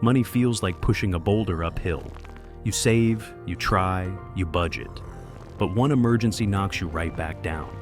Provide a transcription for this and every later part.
money feels like pushing a boulder uphill. You save, you try, you budget. But one emergency knocks you right back down.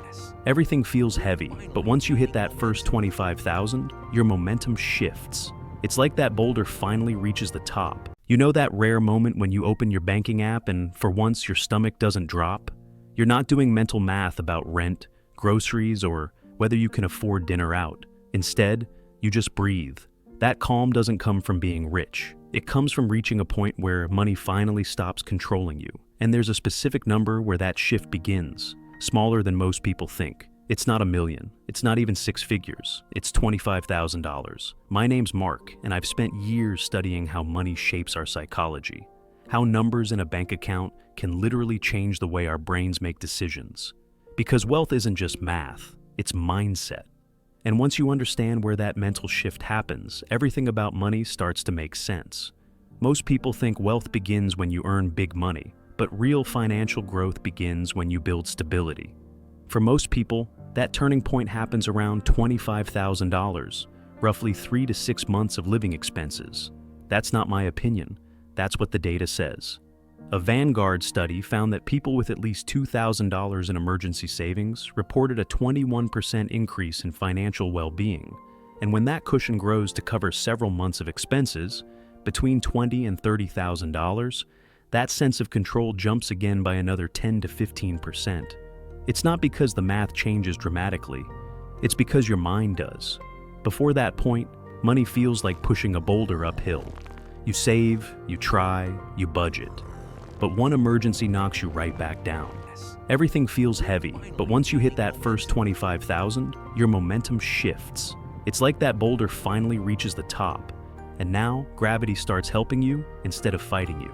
Everything feels heavy, but once you hit that first 25,000, your momentum shifts. It's like that boulder finally reaches the top. You know that rare moment when you open your banking app and for once your stomach doesn't drop? You're not doing mental math about rent, groceries, or whether you can afford dinner out. Instead, you just breathe. That calm doesn't come from being rich. It comes from reaching a point where money finally stops controlling you. And there's a specific number where that shift begins, smaller than most people think. It's not $1 million. It's not even six figures. It's $25,000. My name's Mark, and I've spent years studying how money shapes our psychology, how numbers in a bank account can literally change the way our brains make decisions. Because wealth isn't just math, it's mindset. And once you understand where that mental shift happens, everything about money starts to make sense. Most people think wealth begins when you earn big money, but real financial growth begins when you build stability. For most people, that turning point happens around $25,000, roughly 3 to 6 months of living expenses. That's not my opinion. That's what the data says. A Vanguard study found that people with at least $2,000 in emergency savings reported a 21% increase in financial well-being. And when that cushion grows to cover several months of expenses, between $20,000 and $30,000, that sense of control jumps again by another 10 to 15%. It's not because the math changes dramatically, it's because your mind does. Before that point, money feels like pushing a boulder uphill. You save, you try, you budget. But one emergency knocks you right back down. Everything feels heavy, but once you hit that first 25,000, your momentum shifts. It's like that boulder finally reaches the top, and now gravity starts helping you instead of fighting you.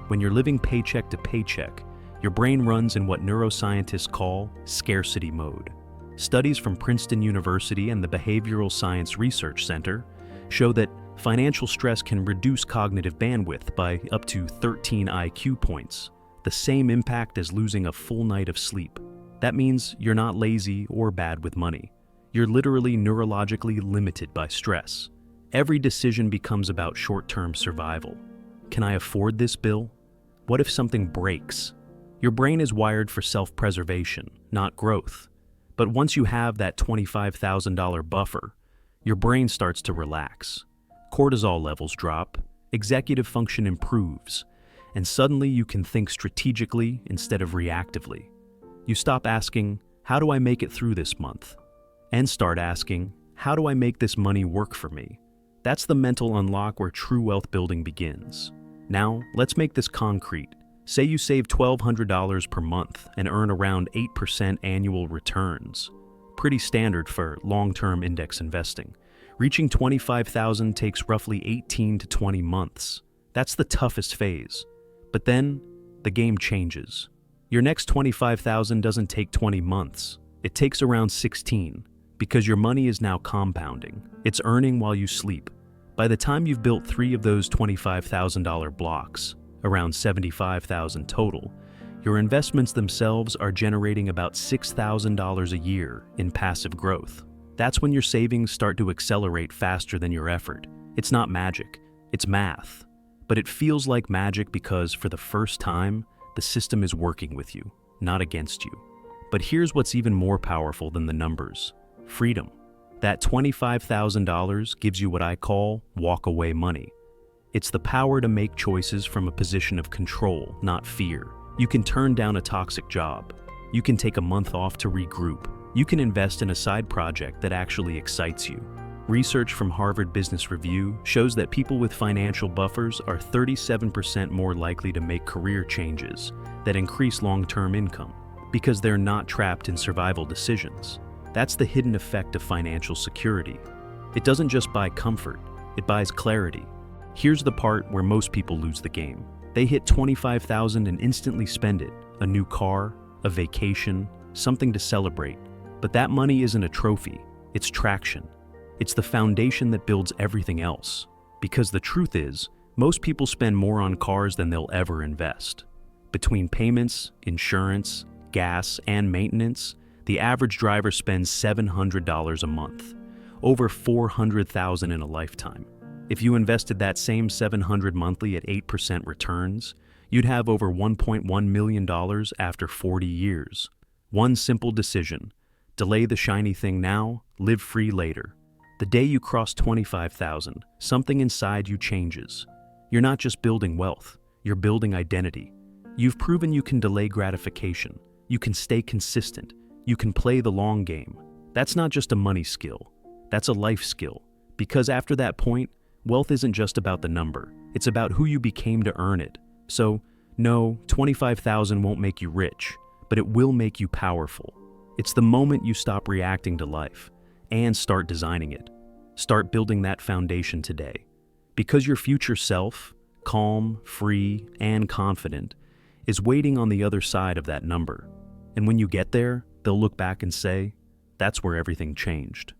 When you're living paycheck to paycheck, your brain runs in what neuroscientists call scarcity mode. Studies from Princeton University and the Behavioral Science Research Center show that financial stress can reduce cognitive bandwidth by up to 13 IQ points, the same impact as losing a full night of sleep. That means you're not lazy or bad with money. You're literally neurologically limited by stress. Every decision becomes about short-term survival. Can I afford this bill? What if something breaks? Your brain is wired for self-preservation, not growth. But once you have that $25,000 buffer, your brain starts to relax. Cortisol levels drop, executive function improves, and suddenly you can think strategically instead of reactively. You stop asking, how do I make it through this month? And start asking, how do I make this money work for me? That's the mental unlock where true wealth building begins. Now, let's make this concrete. Say you save $1,200 per month and earn around 8% annual returns. Pretty standard for long-term index investing. Reaching $25,000 takes roughly 18 to 20 months. That's the toughest phase. But then, the game changes. Your next $25,000 doesn't take 20 months. It takes around 16, because your money is now compounding. It's earning while you sleep. By the time you've built 3 of those $25,000 blocks, around $75,000 total, your investments themselves are generating about $6,000 a year in passive growth. That's when your savings start to accelerate faster than your effort. It's not magic, it's math. But it feels like magic because, for the first time, the system is working with you, not against you. But here's what's even more powerful than the numbers: freedom. That $25,000 gives you what I call walk-away money. It's the power to make choices from a position of control, not fear. You can turn down a toxic job. You can take a month off to regroup. You can invest in a side project that actually excites you. Research from Harvard Business Review shows that people with financial buffers are 37% more likely to make career changes that increase long-term income because they're not trapped in survival decisions. That's the hidden effect of financial security. It doesn't just buy comfort, it buys clarity. Here's the part where most people lose the game. They hit $25,000 and instantly spend it. A new car, a vacation, something to celebrate. But that money isn't a trophy, it's traction. It's the foundation that builds everything else. Because the truth is, most people spend more on cars than they'll ever invest. Between payments, insurance, gas, and maintenance, the average driver spends $700 a month, over $400,000 in a lifetime. If you invested that same 700 monthly at 8% returns, you'd have over $1.1 million after 40 years. One simple decision: delay the shiny thing now, live free later. The day you cross 25,000, something inside you changes. You're not just building wealth, you're building identity. You've proven you can delay gratification, you can stay consistent, you can play the long game. That's not just a money skill, that's a life skill. Because after that point, wealth isn't just about the number, it's about who you became to earn it. So, no, 25,000 won't make you rich, but it will make you powerful. It's the moment you stop reacting to life and start designing it. Start building that foundation today. Because your future self, calm, free, and confident, is waiting on the other side of that number. And when you get there, they'll look back and say, that's where everything changed.